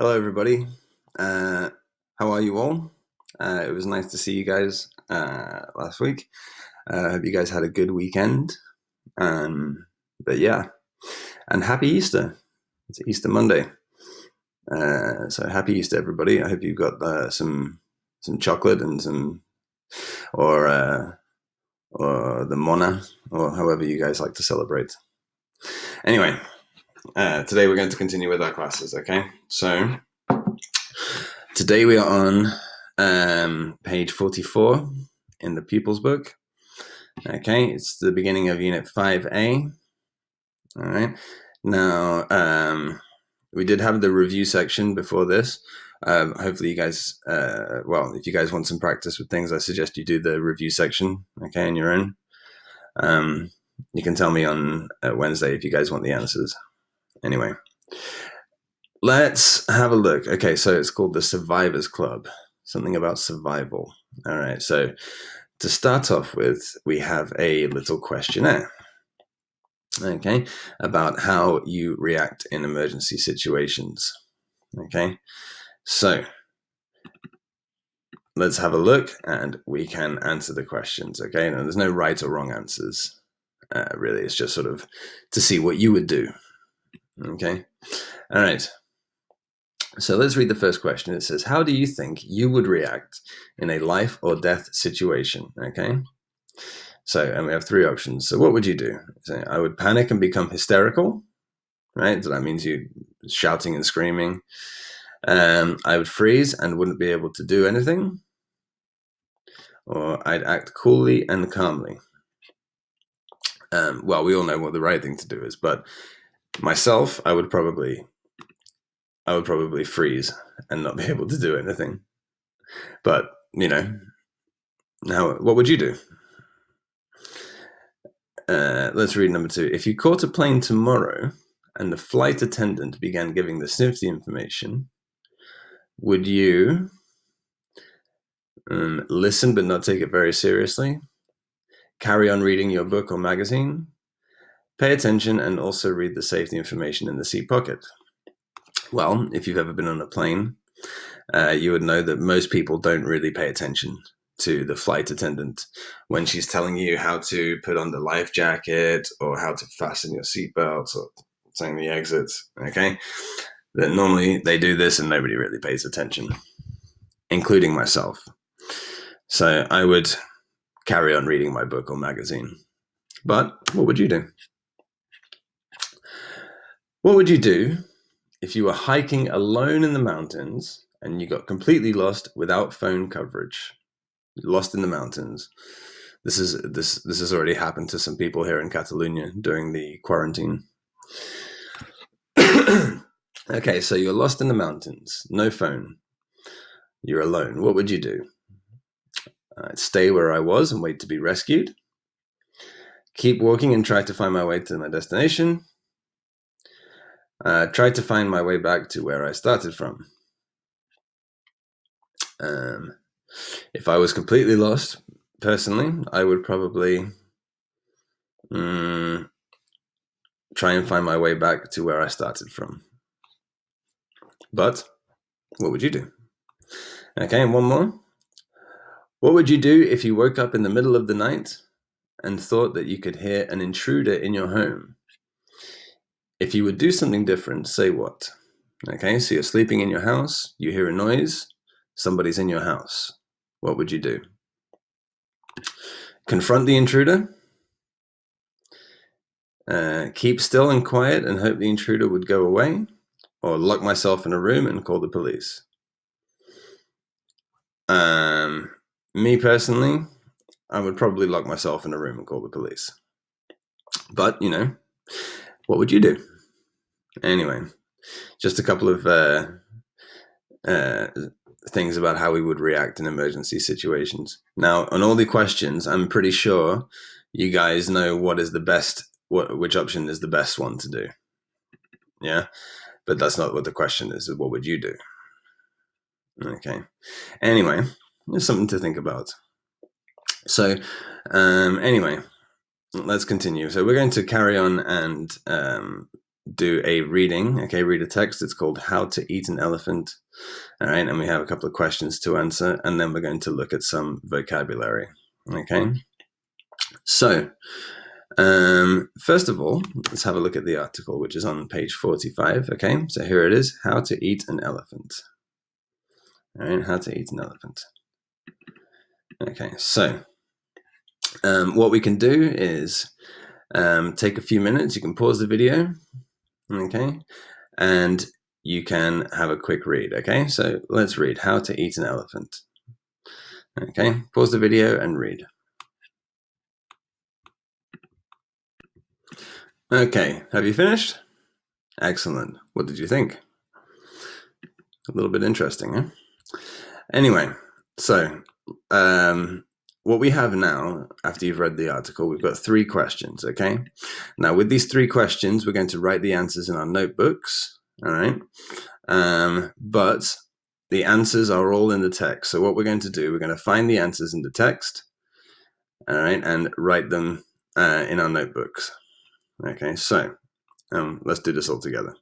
Hello, everybody. How are you all? It was nice to see you guys last week. I hope you guys had a good weekend. But yeah, and happy Easter. It's Easter Monday. So happy Easter, everybody. I hope you got some chocolate and or uh, or the mona, or however you guys like to celebrate. Anyway, today we're going to continue with our classes. Okay, so today we are on page 44 in the Pupils book. Okay, it's the beginning of Unit 5A. All right. Now, we did have the review section before this. Hopefully you guys, if you guys want some practice with things, I suggest you do the review section, okay, on your own. You can tell me on Wednesday if you guys want the answers. Anyway, let's have a look. Okay, so it's called the Survivors Club. Something about survival. All right, so to start off with, we have a little questionnaire, okay, about how you react in emergency situations. Okay, so let's have a look and we can answer the questions. Okay, now there's no right or wrong answers. Really, it's just sort of to see what you would do. Okay, all right. So let's read the first question. It says, how do you think you would react in a life or death situation? Okay. So, and we have three options. So what would you do? So I would panic and become hysterical, right? So that means you shouting and screaming. I would freeze and wouldn't be able to do anything. Or I'd act coolly and calmly. Well, we all know what the right thing to do is, but myself, I would probably freeze and not be able to do anything. But, now what would you do? Let's read number 2. If you caught a plane tomorrow and the flight attendant began giving the safety information, would you listen but not take it very seriously? Carry on reading your book or magazine? Pay attention and also read the safety information in the seat pocket? Well, if you've ever been on a plane, you would know that most people don't really pay attention to the flight attendant when she's telling you how to put on the life jacket or how to fasten your seatbelt or saying the exits. Okay, that normally they do this and nobody really pays attention, including myself. So I would carry on reading my book or magazine. But what would you do? What would you do if you were hiking alone in the mountains and you got completely lost without phone coverage? Lost in the mountains. This has already happened to some people here in Catalonia during the quarantine. Okay, so you're lost in the mountains, no phone, you're alone. What would you do? I'd stay where I was and wait to be rescued. Keep walking and try to find my way to my destination. Try to find my way back to where I started from. If I was completely lost, personally, I would probably try and find my way back to where I started from. But what would you do? Okay, and one more. What would you do if you woke up in the middle of the night and thought that you could hear an intruder in your home? If you would do something different, say what? Okay, so you're sleeping in your house, you hear a noise, somebody's in your house. What would you do? Confront the intruder? Keep still and quiet and hope the intruder would go away? Or lock myself in a room and call the police? Me personally, I would probably lock myself in a room and call the police. But, what would you do? Anyway, just a couple of things about how we would react in emergency situations. Now, on all the questions, I'm pretty sure you guys know which option is the best one to do. Yeah, but that's not what the question is. What would you do? Okay. Anyway, there's something to think about. So, anyway, let's continue. So we're going to carry on and do a reading, okay, read a text. It's called How to Eat an Elephant. All right, and we have a couple of questions to answer, and then we're going to look at some vocabulary, okay? So, first of all, let's have a look at the article, which is on page 45, okay? So here it is, How to Eat an Elephant. All right, How to Eat an Elephant. Okay, so what we can do is take a few minutes. You can pause the video, okay? And you can have a quick read, okay? So let's read How to Eat an Elephant. Okay, pause the video and read. Okay, have you finished? Excellent. What did you think? A little bit interesting, huh? Anyway, so what we have now, after you've read the article, we've got 3 questions, okay? Now, with these 3 questions, we're going to write the answers in our notebooks, all right? But the answers are all in the text. So what we're going to do, we're going to find the answers in the text, all right, and write them in our notebooks. Okay, so let's do this all together.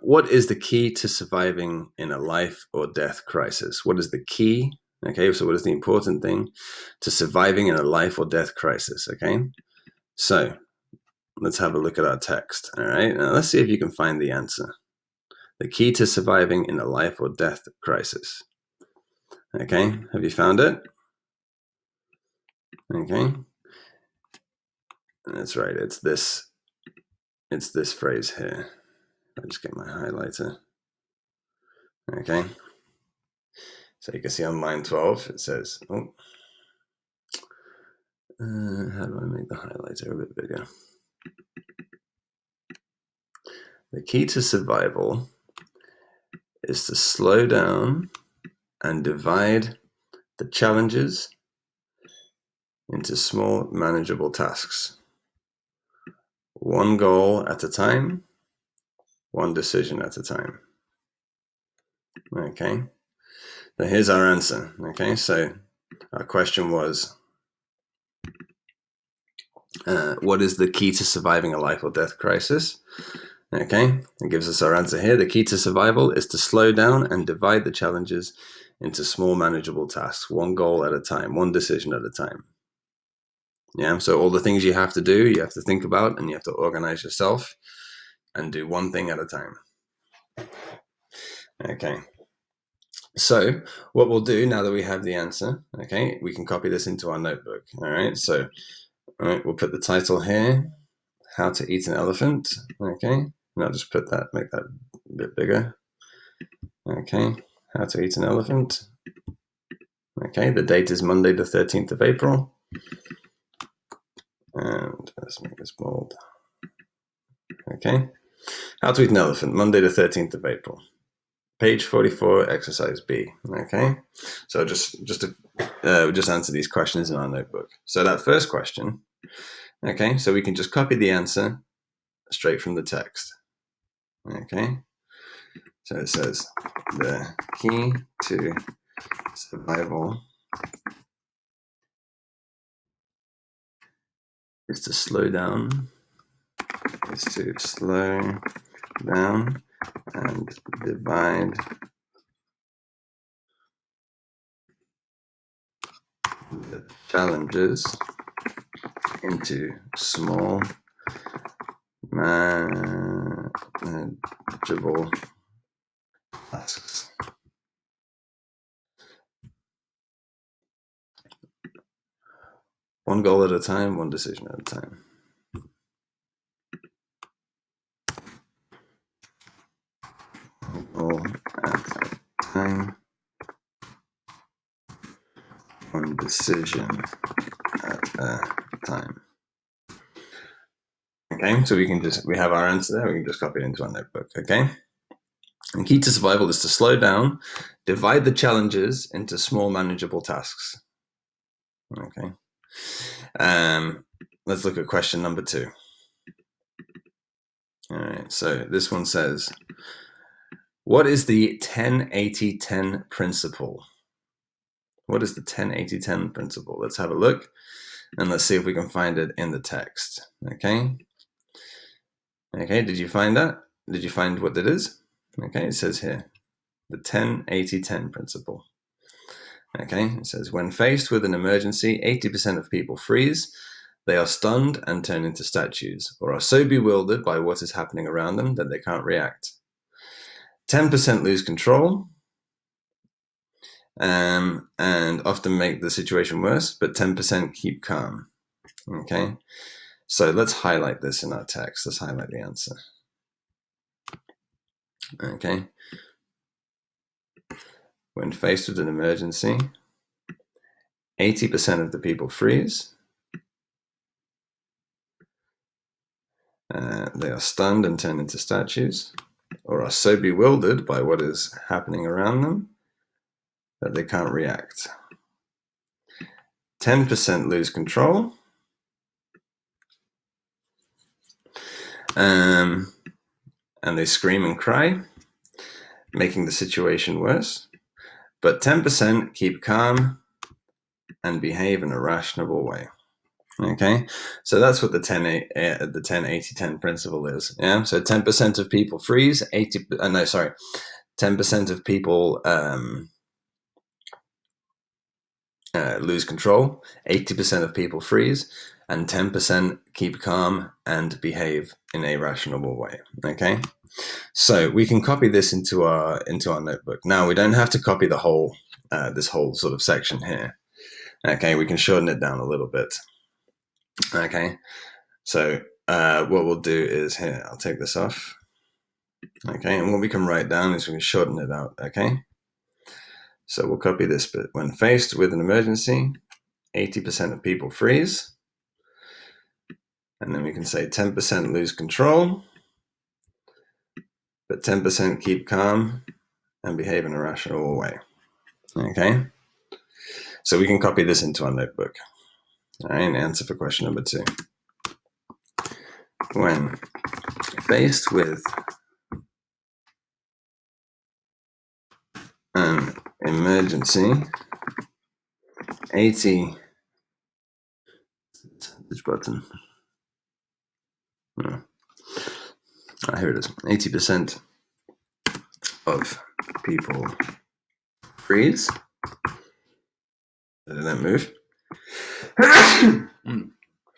What is the key to surviving in a life or death crisis? What is the key? Okay, so what is the important thing to surviving in a life or death crisis? Okay, so let's have a look at our text. All right, now let's see if you can find the answer. The key to surviving in a life or death crisis. Okay, have you found it? Okay, that's right. It's this phrase here. I'll just get my highlighter. Okay, so you can see on line 12 it says, how do I make the highlighter a bit bigger? The key to survival is to slow down and divide the challenges into small, manageable tasks. One goal at a time, one decision at a time. Okay, so here's our answer. Okay, so our question was, what is the key to surviving a life or death crisis? Okay, it gives us our answer here. The key to survival is to slow down and divide the challenges into small, manageable tasks, one goal at a time, one decision at a time. Yeah, so all the things you have to do, you have to think about, and you have to organize yourself and do one thing at a time. Okay, so what we'll do now that we have the answer, okay, we can copy this into our notebook. All right, so all right, we'll put the title here, How to Eat an Elephant. Okay, and I'll just put that, make that a bit bigger. Okay, How to Eat an Elephant. Okay, the date is Monday the 13th of April. And let's make this bold. Okay, How to Eat an Elephant, Monday the 13th of April. Page 44, exercise B. Okay, so just answer these questions in our notebook. So that first question, okay, so we can just copy the answer straight from the text. Okay, so it says the key to survival is to slow down, and divide the challenges into small, manageable tasks. One goal at a time, one decision at a time. One goal at a time, one decision at a time. Okay, so we have our answer there, we can just copy it into our notebook, okay? The key to survival is to slow down, divide the challenges into small manageable tasks. Okay. Let's look at question number 2. All right, so this one says, what is the 10-80-10 principle? What is the 10-80-10 principle? Let's have a look and let's see if we can find it in the text. Okay. Okay, did you find that? Did you find what that is? Okay, it says here, the 10-80-10 principle. Okay, it says when faced with an emergency, 80% of people freeze. They are stunned and turn into statues, or are so bewildered by what is happening around them that they can't react. 10% lose control, and often make the situation worse, but 10% keep calm. Okay, so let's highlight this in our text. Let's highlight the answer. Okay, when faced with an emergency, 80% of the people freeze. They are stunned and turn into statues, or are so bewildered by what is happening around them that they can't react. 10% lose control, and they scream and cry, making the situation worse. But 10% keep calm and behave in a rational way. Okay, so that's what the 10-80-10 principle is. Yeah, so 10% of people freeze, 10% of people lose control, 80% of people freeze, and 10% keep calm and behave in a rational way. Okay, so we can copy this into our notebook. Now we don't have to copy the whole this whole sort of section here. Okay, we can shorten it down a little bit. Okay, so what we'll do is here, I'll take this off. Okay, and what we can write down is we can shorten it out. Okay, so we'll copy this bit. When faced with an emergency, 80% of people freeze. And then we can say 10% lose control, but 10% keep calm and behave in a rational way. Okay, so we can copy this into our notebook. All right, and answer for question number 2. When faced with an emergency, 80. Which button? Oh, here it is. 80% of people freeze. Did that move?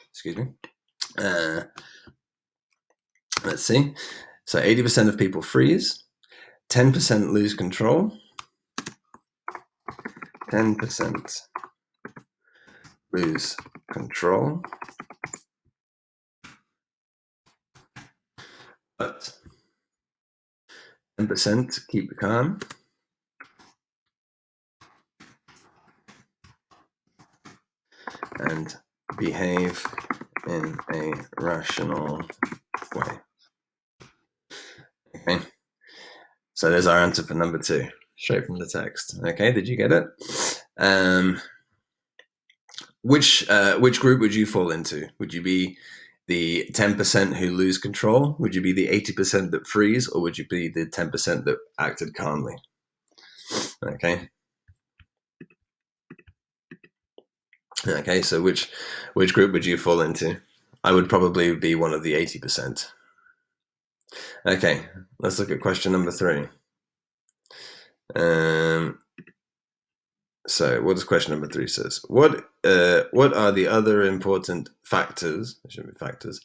Excuse me. Let's see. So 80% of people freeze. 10% lose control. 10% lose control. But 10% keep calm. And behave in a rational way. Okay. So there's our answer for number 2, straight from the text. Okay, did you get it? Which group would you fall into? Would you be the 10% who lose control? Would you be the 80% that freeze, or would you be the 10% that acted calmly? Okay. Okay, so which group would you fall into? I would probably be one of the 80%. Okay, let's look at question number 3. So what does question number 3 says? What are the other important factors? There should be factors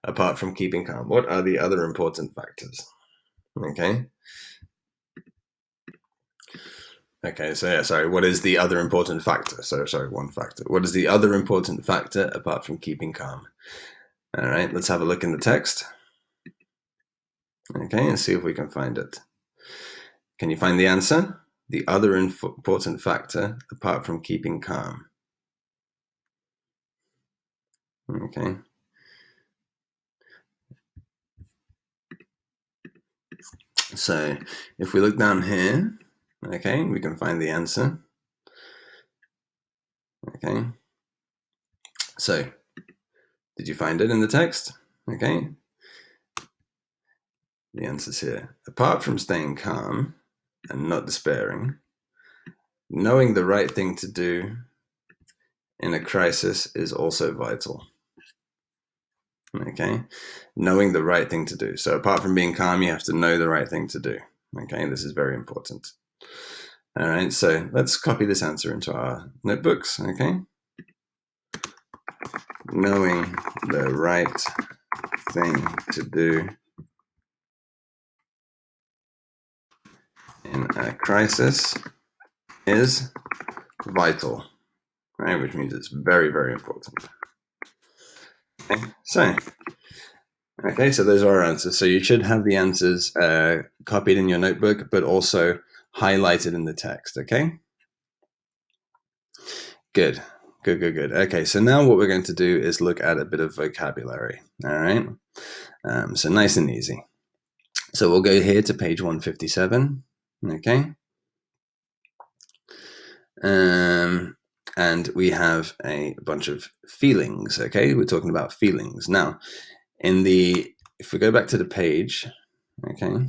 apart from keeping calm. What are the other important factors? Okay. Okay, so yeah, sorry, what is the other important factor? So sorry, one factor. What is the other important factor apart from keeping calm? All right, let's have a look in the text. Okay, and see if we can find it. Can you find the answer? The other important factor apart from keeping calm. Okay. So if we look down here, okay, we can find the answer. Okay. So, did you find it in the text? Okay. The answer's here. Apart from staying calm and not despairing, knowing the right thing to do in a crisis is also vital. Okay, knowing the right thing to do. So apart from being calm, you have to know the right thing to do. Okay, this is very important. All right, so let's copy this answer into our notebooks. Okay, knowing the right thing to do in a crisis is vital, right? Which means it's very, very important. Okay, so those are our answers. So you should have the answers copied in your notebook, but also highlighted in the text, okay? Good. Okay, so now what we're going to do is look at a bit of vocabulary, all right? So nice and easy. So we'll go here to page 157, okay? And we have a bunch of feelings, okay? We're talking about feelings. Now, if we go back to the page, okay?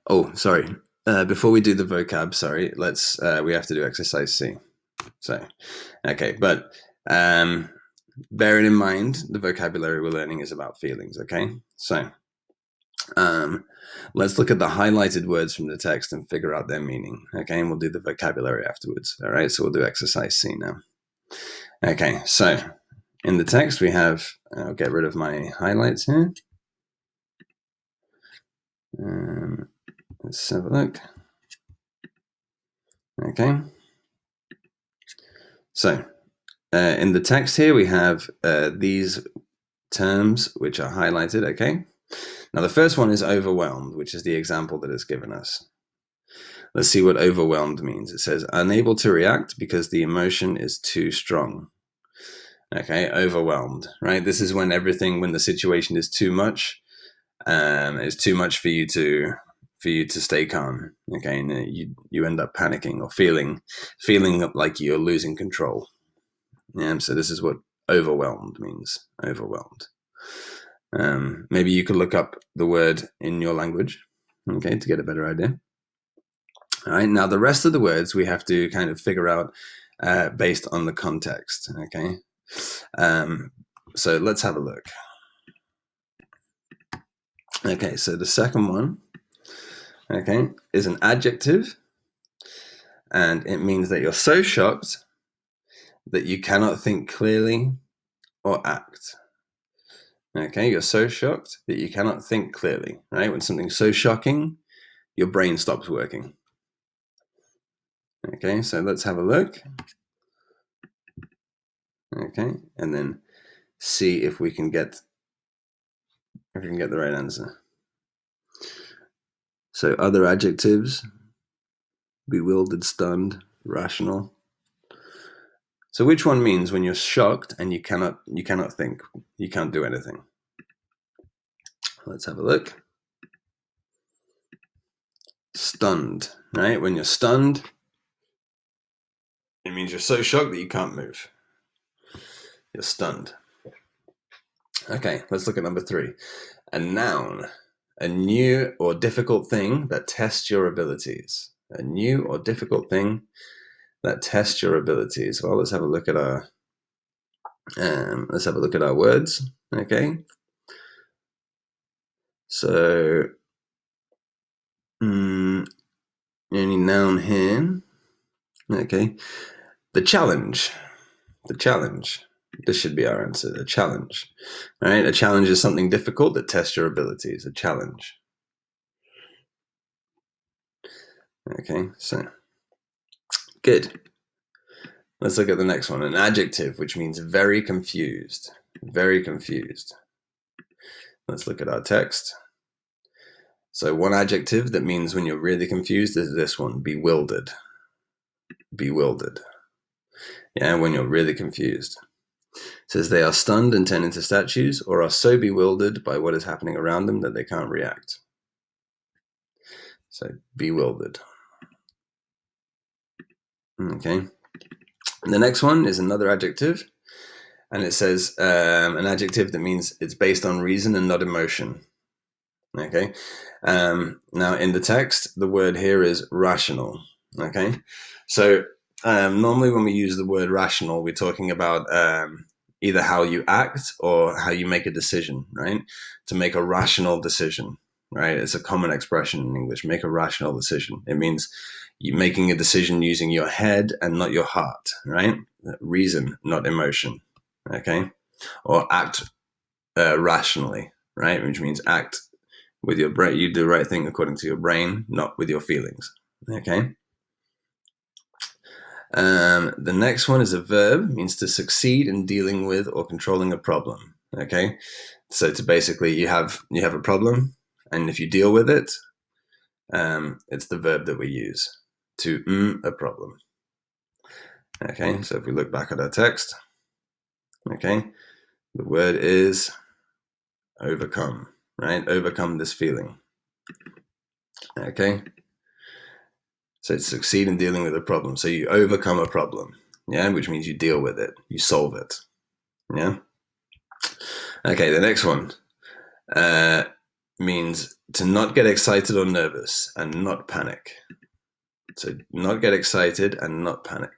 Oh, sorry. Before we do the vocab, sorry, we have to do exercise C. So, okay, but bearing in mind the vocabulary we're learning is about feelings, okay? So, let's look at the highlighted words from the text and figure out their meaning, okay? And we'll do the vocabulary afterwards, all right? So we'll do exercise C now. Okay, so in the text we have, I'll get rid of my highlights here. Let's have a look. Okay. So in the text here, we have these terms which are highlighted, okay? Now the first one is overwhelmed, which is the example that it's given us. Let's see what overwhelmed means. It says, unable to react because the emotion is too strong. Okay, overwhelmed, right? This is when the situation is too much. It's too much for you to stay calm. Okay, and you end up panicking or feeling like you're losing control. Yeah, so this is what overwhelmed means. Overwhelmed. Maybe you could look up the word in your language, okay, to get a better idea. All right, now the rest of the words we have to kind of figure out based on the context, okay? So let's have a look. Okay, so the second one, okay, is an adjective, and it means that you're so shocked that you cannot think clearly or act. Okay, you're so shocked that you cannot think clearly, right? When something's so shocking, your brain stops working. Okay, so let's have a look. Okay, and then see if we can get the right answer. So other adjectives: bewildered, stunned, rational. So which one means when you're shocked and you cannot think, you can't do anything? Let's have a look. Stunned, right? When you're stunned, it means you're so shocked that you can't move. You're stunned. Okay, let's look at number 3. A noun, a new or difficult thing that tests your abilities. A new or difficult thing that tests your abilities. Well, let's have a look at our words. Okay. So, any noun here? Okay. The challenge. This should be our answer. A challenge. All right. A challenge is something difficult that tests your abilities. A challenge. Okay. So, good. Let's look at the next one. An adjective, which means very confused. Very confused. Let's look at our text. So one adjective that means when you're really confused is this one: bewildered. Bewildered. Yeah, when you're really confused. It says they are stunned and turn into statues, or are so bewildered by what is happening around them that they can't react. So bewildered. Okay. The next one is another adjective, and it says an adjective that means it's based on reason and not emotion. Okay. Now in the text, the word here is rational. Okay. So normally when we use the word rational, we're talking about either how you act or how you make a decision, right? To make a rational decision, right? It's a common expression in English, make a rational decision. It means you making a decision using your head and not your heart, right? Reason, not emotion, okay? Or act rationally, right? Which means act with your brain. You do the right thing according to your brain, not with your feelings, okay? The next one is a verb, means to succeed in dealing with or controlling a problem. Okay, so to basically you have a problem, and if you deal with it, it's the verb that we use to a problem. Okay, so if we look back at our text, okay, the word is overcome, right? Overcome this feeling. Okay. So it's succeed in dealing with a problem. So you overcome a problem, yeah, which means you deal with it, you solve it, yeah. Okay, the next one means to not get excited or nervous and not panic. So not get excited and not panic.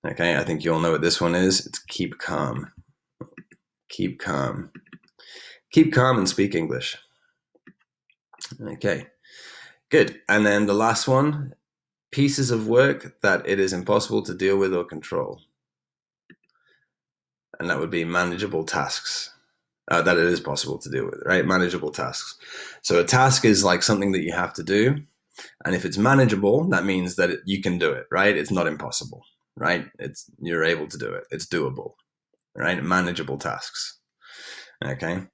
Okay, I think you all know what this one is. It's keep calm. Keep calm. Keep calm and speak English. Okay, good. And then the last one, pieces of work that it is impossible to deal with or control. And that would be manageable tasks that it is possible to deal with, right? Manageable tasks. So a task is like something that you have to do. And if it's manageable, that means that you can do it, right? It's not impossible, right? You're able to do it. It's doable, right? Manageable tasks. Okay.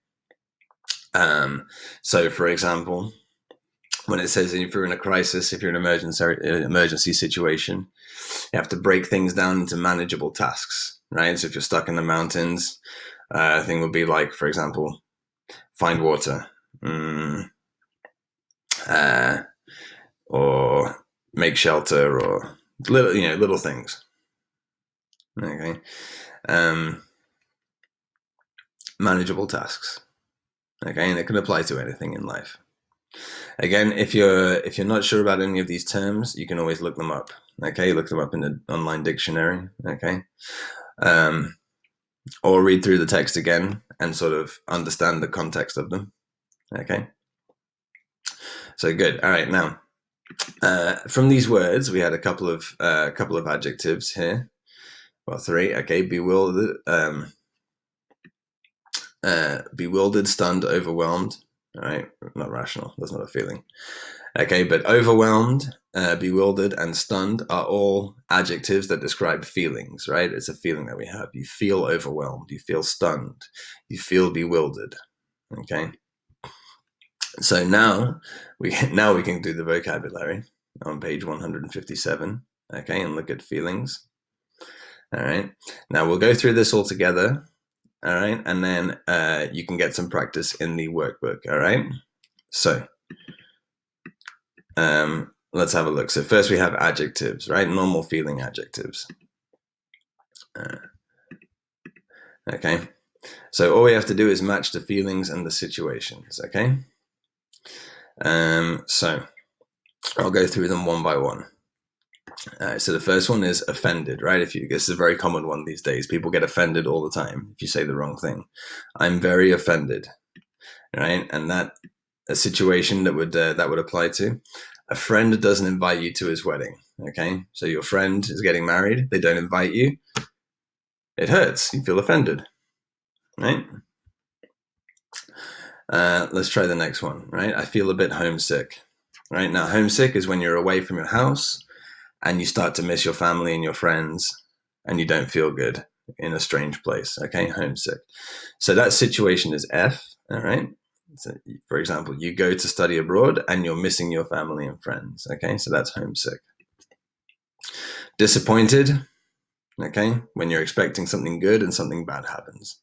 So for example, when it says if you're in a crisis, if you're in an emergency situation, you have to break things down into manageable tasks, right? So if you're stuck in the mountains, a thing would be like, for example, find water, or make shelter, or little things. Okay, manageable tasks. Okay, and it can apply to anything in life. Again, if you're not sure about any of these terms, you can always look them up. Okay, look them up in the online dictionary. Okay, or read through the text again and sort of understand the context of them. Okay, so good. All right, now from these words, we had a couple of adjectives here. Well, three. Okay, bewildered, stunned, overwhelmed. All right, not rational. That's not a feeling. Okay, but overwhelmed, bewildered, and stunned are all adjectives that describe feelings, right? It's a feeling that we have. You feel overwhelmed, you feel stunned, you feel bewildered. Okay. So now we can do the vocabulary on page 157. Okay, and look at feelings. All right. Now we'll go through this all together. All right, and then you can get some practice in the workbook. All right. So let's have a look. So first we have adjectives, right? Normal feeling adjectives. Okay. So all we have to do is match the feelings and the situations. Okay. So I'll go through them one by one. So the first one is offended, right? This is a very common one these days. People get offended all the time if you say the wrong thing. I'm very offended, right? And that a situation that would apply to a friend doesn't invite you to his wedding. Okay, so your friend is getting married. They don't invite you. It hurts. You feel offended, right? Let's try the next one, right? I feel a bit homesick, right? Now, homesick is when you're away from your house and you start to miss your family and your friends and you don't feel good in a strange place, okay? Homesick. So that situation is F, all right? So, for example, you go to study abroad and you're missing your family and friends, okay? So that's homesick. Disappointed, okay? When you're expecting something good and something bad happens,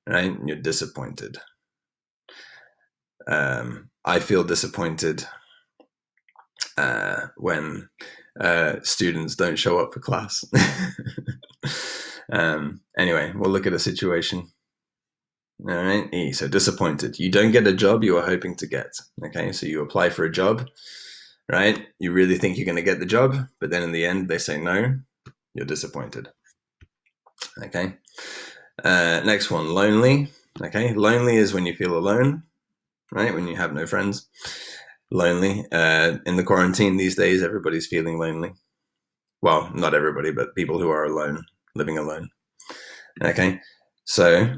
right? And you're disappointed. I feel disappointed when students don't show up for class. Anyway, we'll look at a situation. All right, E, so disappointed. You don't get a job you are hoping to get. Okay, so you apply for a job, right? You really think you're going to get the job, but then in the end they say no. You're disappointed. Okay, Next one, lonely. Okay, lonely is when you feel alone, right? When you have no friends. Lonely. In the quarantine these days, everybody's feeling lonely. Well, not everybody, but people who are alone, living alone. Okay, so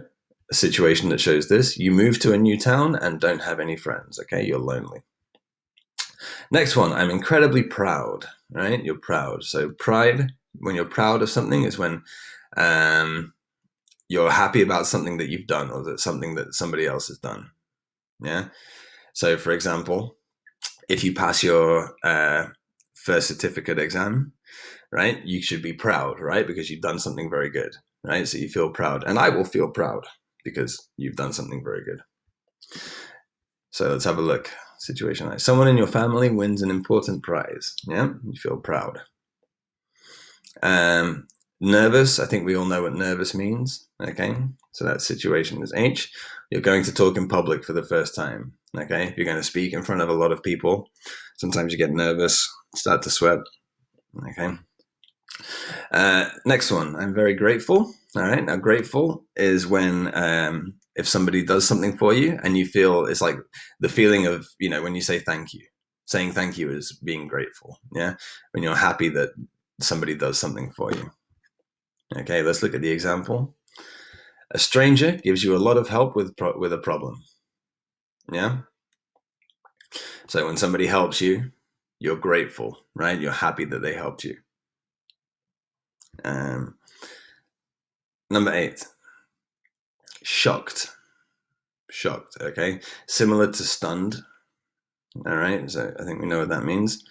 a situation that shows this: you move to a new town and don't have any friends. Okay, you're lonely. Next one, I'm incredibly proud. Right, you're proud. So pride, when you're proud of something, is when you're happy about something that you've done or that something that somebody else has done. Yeah. So, for example, if you pass your first certificate exam, right, you should be proud, right, because you've done something very good, right? So you feel proud, and I will feel proud because you've done something very good. So let's have a look. Situation like someone in your family wins an important prize. Yeah, you feel proud. Nervous. I think we all know what nervous means. Okay, so that situation is H. You're going to talk in public for the first time. Okay, if you're going to speak in front of a lot of people, sometimes you get nervous, start to sweat. Okay. Next one. I'm very grateful. All right. Now, grateful is when if somebody does something for you and you feel it's like the feeling of, when you say thank you. Saying thank you is being grateful. Yeah. When you're happy that somebody does something for you. Okay. Let's look at the example. A stranger gives you a lot of help with a problem. Yeah. So when somebody helps you, you're grateful, right? You're happy that they helped you. Number 8. Shocked. Okay, similar to stunned. All right, so I think we know what that means.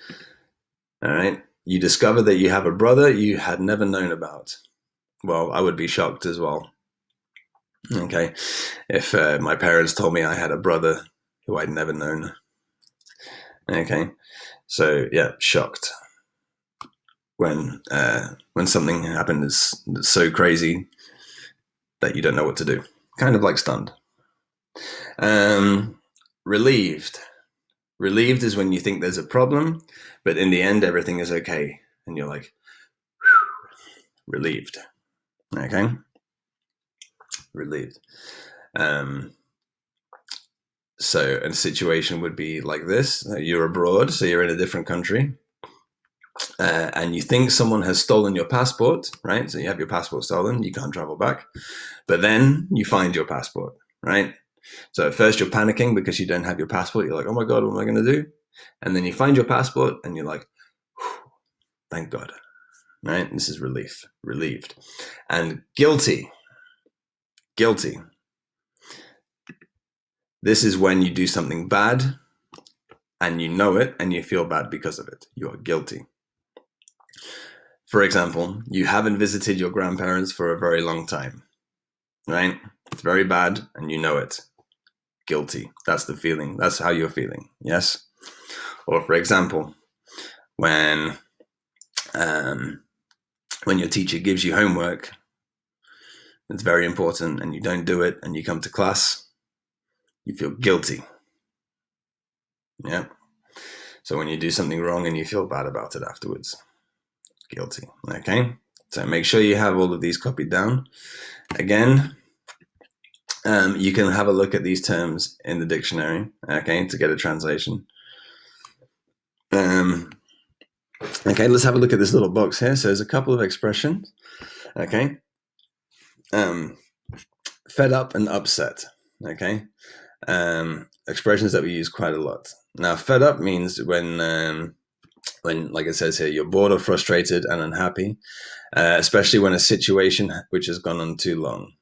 All right, you discover that you have a brother you had never known about. Well, I would be shocked as well. Okay, if my parents told me I had a brother who I'd never known. Okay, so yeah, shocked when something happened that's so crazy that you don't know what to do. Kind of like stunned. Relieved. Relieved is when you think there's a problem, but in the end, everything is okay. And you're like, relieved. Okay? Relieved. So a situation would be like this. You're abroad, so you're in a different country. And you think someone has stolen your passport, right? So you have your passport stolen, you can't travel back. But then you find your passport, right? So at first you're panicking because you don't have your passport. You're like, oh my God, what am I going to do? And then you find your passport and you're like, thank God, right? This is relieved. And guilty. This is when you do something bad and you know it and you feel bad because of it. You are guilty. For example, you haven't visited your grandparents for a very long time, right? It's very bad and you know it. Guilty. That's the feeling. That's how you're feeling. Yes? Or for example, when your teacher gives you homework, it's very important and you don't do it and you come to class, you feel guilty. Yeah. So when you do something wrong and you feel bad about it afterwards, guilty. Okay. So make sure you have all of these copied down. Again, you can have a look at these terms in the dictionary, okay, to get a translation. Okay, let's have a look at this little box here. So there's a couple of expressions. Okay. Fed up and upset. Okay. Expressions that we use quite a lot. Now, fed up means when, like it says here, you're bored or frustrated and unhappy, especially when a situation which has gone on too long.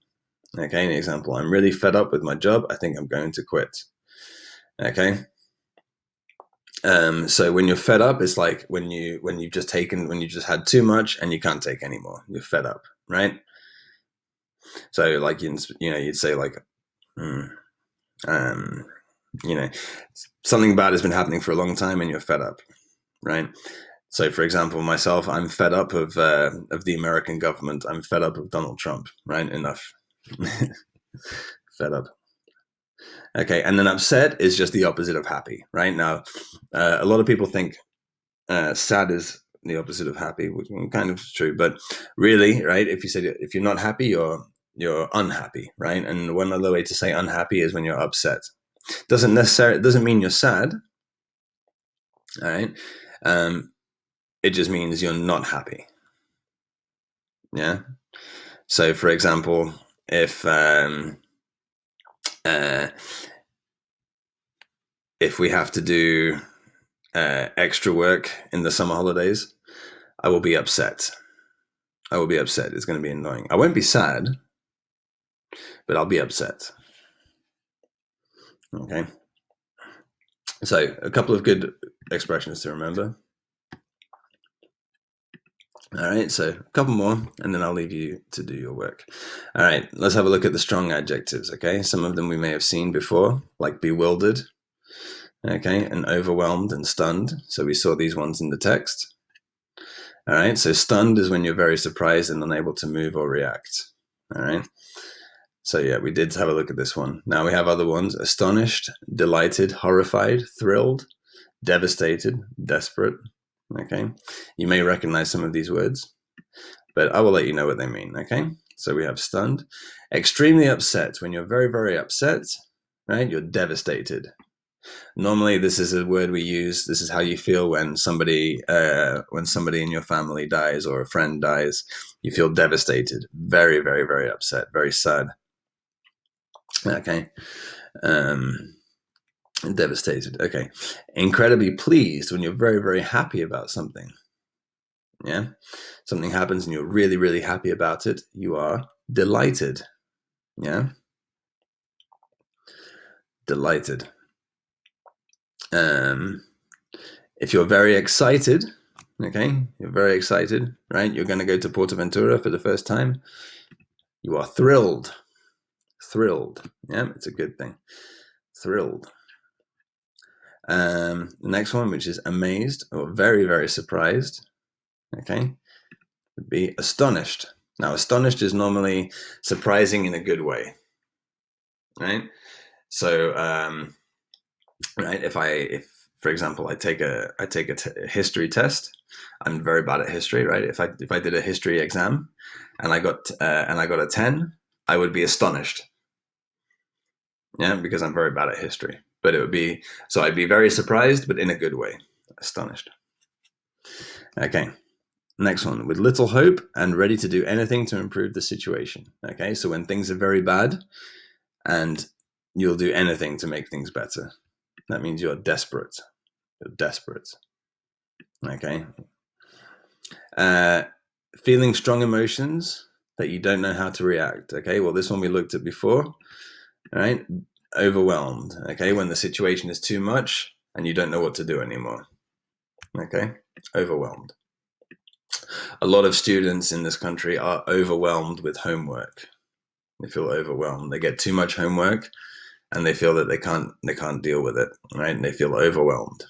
Okay, an example, I'm really fed up with my job. I think I'm going to quit. Okay. So when you're fed up, it's like when you've just had too much and you can't take anymore. You're fed up, right? So like you'd say like, something bad has been happening for a long time and you're fed up, right? So for example, myself, I'm fed up of the American government. I'm fed up of Donald Trump, right? Enough. Fed up. Okay, and then upset is just the opposite of happy, right? Now, a lot of people think sad is the opposite of happy, which kind of is true, but really, right? If you're not happy, you're you're unhappy, right? And one other way to say unhappy is when you're upset. Doesn't mean you're sad, all right? It just means you're not happy. Yeah. So, for example, if we have to do extra work in the summer holidays, I will be upset. It's going to be annoying. I won't be sad, but I'll be upset. Okay. So a couple of good expressions to remember. All right, so a couple more, and then I'll leave you to do your work. All right, let's have a look at the strong adjectives, okay? Some of them we may have seen before, like bewildered, okay, and overwhelmed and stunned. So we saw these ones in the text. All right, so stunned is when you're very surprised and unable to move or react. All right. So yeah, we did have a look at this one. Now we have other ones: astonished, delighted, horrified, thrilled, devastated, desperate. Okay, you may recognize some of these words, but I will let you know what they mean. Okay, so we have stunned, extremely upset. When you're very, very upset, right? You're devastated. Normally, this is a word we use. This is how you feel when somebody in your family dies or a friend dies. You feel devastated, very, very, very upset, very sad. Okay. Devastated. Okay. Incredibly pleased, when you're very, very happy about something. Yeah. Something happens and you're really, really happy about it. You are delighted. Yeah. Delighted. If you're very excited, okay, you're very excited, right? You're going to go to Portaventura for the first time. You are thrilled. Thrilled. Yeah, it's a good thing. Thrilled. The next one, which is amazed or very, very surprised, okay, would be astonished. Now, astonished is normally surprising in a good way, right? So, right, if for example, I take a history test, I'm very bad at history, right? If I did a history exam and I got a 10, I would be astonished. Yeah, because I'm very bad at history. But I'd be very surprised, but in a good way. Astonished. Okay. Next one, with little hope and ready to do anything to improve the situation. Okay, so when things are very bad and you'll do anything to make things better, that means you're desperate. You're desperate. Okay. Feeling strong emotions that you don't know how to react. Okay, well, this one we looked at before. All right. Overwhelmed. Okay, when the situation is too much and you don't know what to do anymore. Okay, overwhelmed. A lot of students in this country are overwhelmed with homework. They feel overwhelmed. They get too much homework and they feel that they can't deal with it, right? And they feel overwhelmed.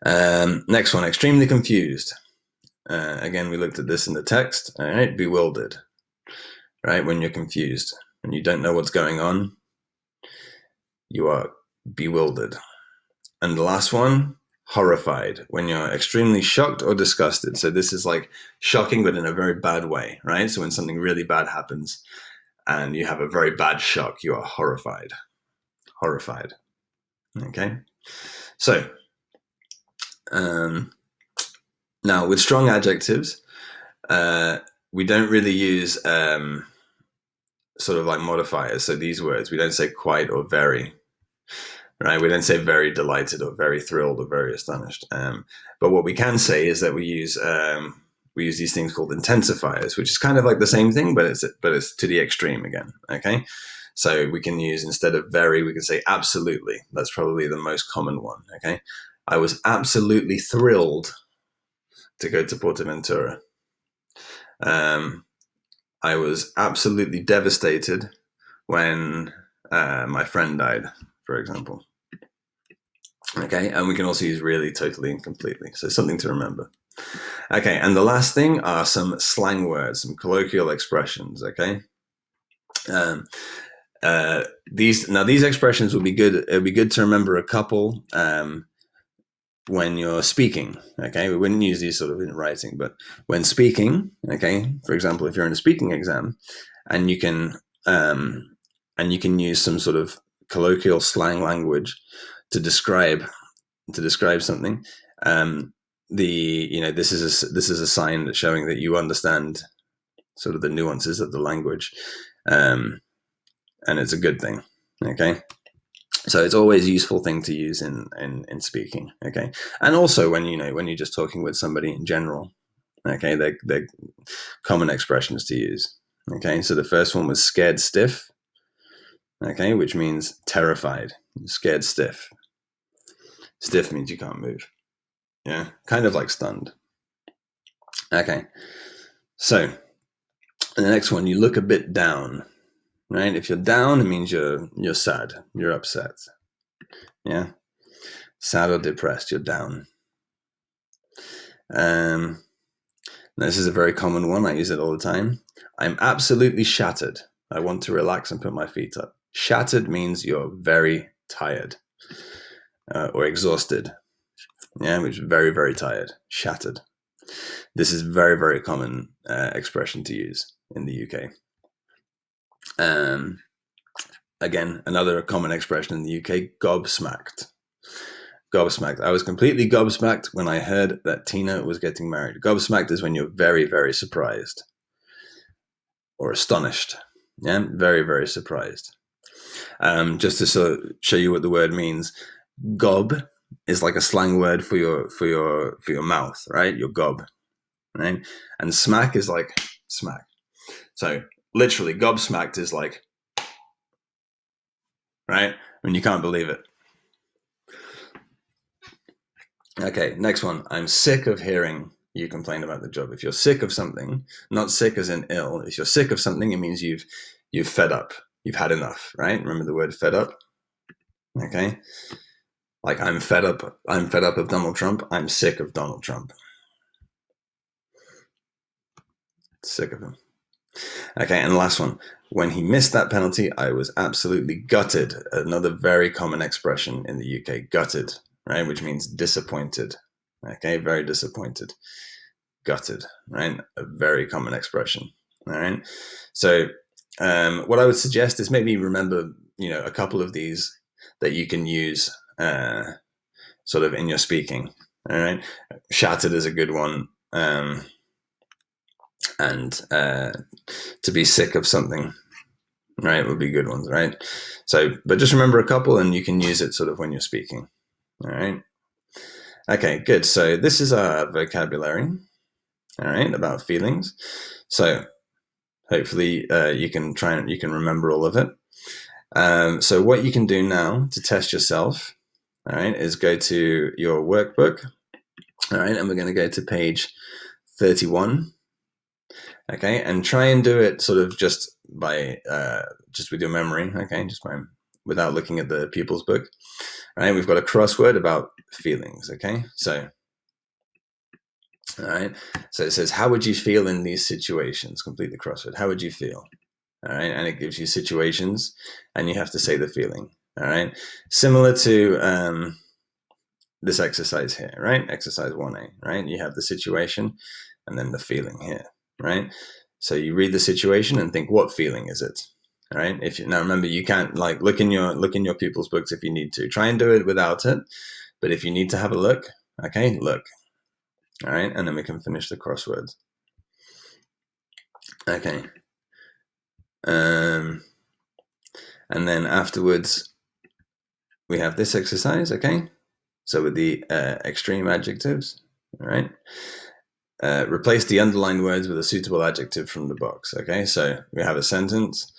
Next one, extremely confused. Again, we looked at this in the text. All right, bewildered, right? When you're confused, when you don't know what's going on, you are bewildered. And the last one, horrified, when you're extremely shocked or disgusted. So this is like shocking, but in a very bad way, right? So when something really bad happens and you have a very bad shock, you are horrified. Horrified. Okay. So now with strong adjectives, we don't really use sort of like modifiers. So these words, we don't say quite or very. Right, we don't say very delighted or very thrilled or very astonished. But what we can say is that we use these things called intensifiers, which is kind of like the same thing, but it's to the extreme again. Okay, so we can use, instead of very, we can say absolutely. That's probably the most common one. Okay, I was absolutely thrilled to go to Portaventura. I was absolutely devastated when my friend died, for example. Okay, and we can also use really, totally, and completely. So something to remember. Okay, and the last thing are some slang words, some colloquial expressions. Okay, these expressions will be good. It'll be good to remember a couple. when you're speaking, okay, we wouldn't use these sort of in writing, but when speaking, okay, for example, if you're in a speaking exam, and you can use some sort of colloquial slang language to describe something, this is a sign that showing that you understand sort of the nuances of the language, and it's a good thing. Okay, so it's always a useful thing to use in speaking. Okay, and also when you're just talking with somebody in general. Okay, they're common expressions to use. Okay, so the first one was scared stiff. Okay, which means terrified. Scared stiff. Stiff means you can't move. Yeah, kind of like stunned. Okay, so the next one, you look a bit down. Right? If you're down, it means you're sad. You're upset. Yeah, sad or depressed. You're down. This is a very common one. I use it all the time. I'm absolutely shattered. I want to relax and put my feet up. Shattered means you're very tired or exhausted. Yeah, which is very, very tired. Shattered. This is very, very common expression to use in the UK. Again, another common expression in the UK, gobsmacked. Gobsmacked. I was completely gobsmacked when I heard that Tina was getting married. Gobsmacked is when you're very, very surprised or astonished. Yeah, very, very surprised. Just to sort of show you what the word means, gob is like a slang word for your mouth, right? Your gob, right? And smack is like smack. So literally, gobsmacked is like, right? When you can't believe it. Okay, next one. I'm sick of hearing you complain about the job. If you're sick of something, not sick as in ill, if you're sick of something, it means you've fed up. You've had enough, right? Remember the word fed up? Okay. Like I'm fed up of Donald Trump. I'm sick of Donald Trump. Sick of him. Okay, and the last one. When he missed that penalty, I was absolutely gutted. Another very common expression in the UK, gutted, right? Which means disappointed. Okay, very disappointed. Gutted, right? A very common expression. All right. So what I would suggest is maybe remember, a couple of these that you can use sort of in your speaking. All right. Shattered is a good one. And to be sick of something, right, would be good ones, right? So, but just remember a couple and you can use it sort of when you're speaking. All right. Okay, good. So this is our vocabulary, all right, about feelings. So hopefully you can remember all of it. So what you can do now to test yourself, all right, is go to your workbook, all right, and we're going to go to page 31. Okay, and try and do it sort of just with your memory. Okay, without looking at the pupils book. All right, we've got a crossword about feelings. Okay, so all right, so it says, how would you feel in these situations? Complete the crossword. How would you feel? All right, and it gives you situations, and you have to say the feeling. All right, similar to this exercise here, right? Exercise 1A, right? You have the situation, and then the feeling here, right? So you read the situation and think, what feeling is it? All right. Now remember, you can't look in your pupils' books if you need to. Try and do it without it, but if you need to have a look, okay, look. All right, and then we can finish the crosswords. Okay. And then afterwards, we have this exercise. Okay. So with the extreme adjectives, all right. Replace the underlined words with a suitable adjective from the box. Okay, so we have a sentence.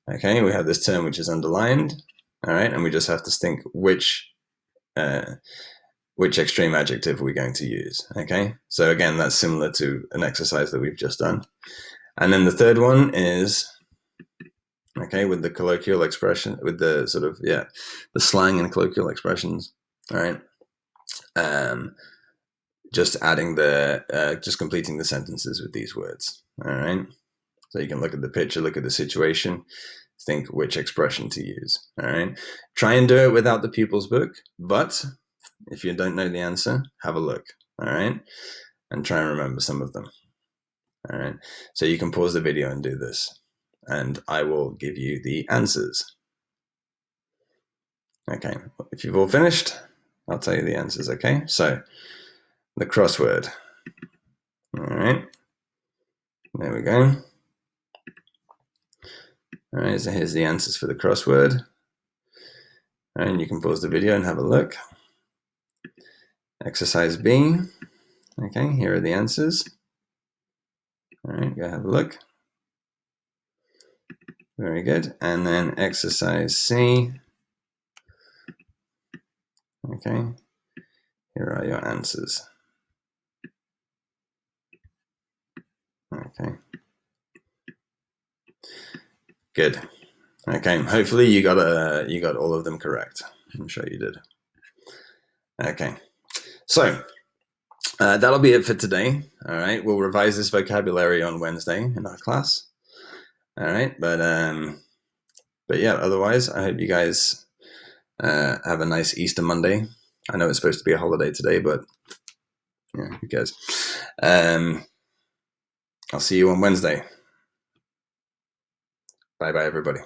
Okay, we have this term which is underlined. All right, and we just have to think which extreme adjective we're going to use. Okay, so again, that's similar to an exercise that we've just done. And then the third one is, okay, with the colloquial expression, with the sort of, the slang and colloquial expressions. All right. Just adding just completing the sentences with these words. All right. So you can look at the picture, look at the situation, think which expression to use. All right. Try and do it without the pupils book, but if you don't know the answer, have a look, all right? And try and remember some of them, all right? So you can pause the video and do this, and I will give you the answers. Okay, if you've all finished, I'll tell you the answers, okay? So, the crossword. All right, there we go. All right, so here's the answers for the crossword. And you can pause the video and have a look. Exercise B. Okay, here are the answers. All right, go have a look. Very good. And then exercise C. Okay, here are your answers. Okay. Good. Okay, hopefully you got all of them correct. I'm sure you did. Okay, so that'll be it for today. All right, we'll revise this vocabulary on Wednesday in our class. All right, but yeah, otherwise, I hope you guys have a nice Easter Monday. I know it's supposed to be a holiday today, but yeah, who cares? I'll see you on Wednesday. Bye-bye, everybody.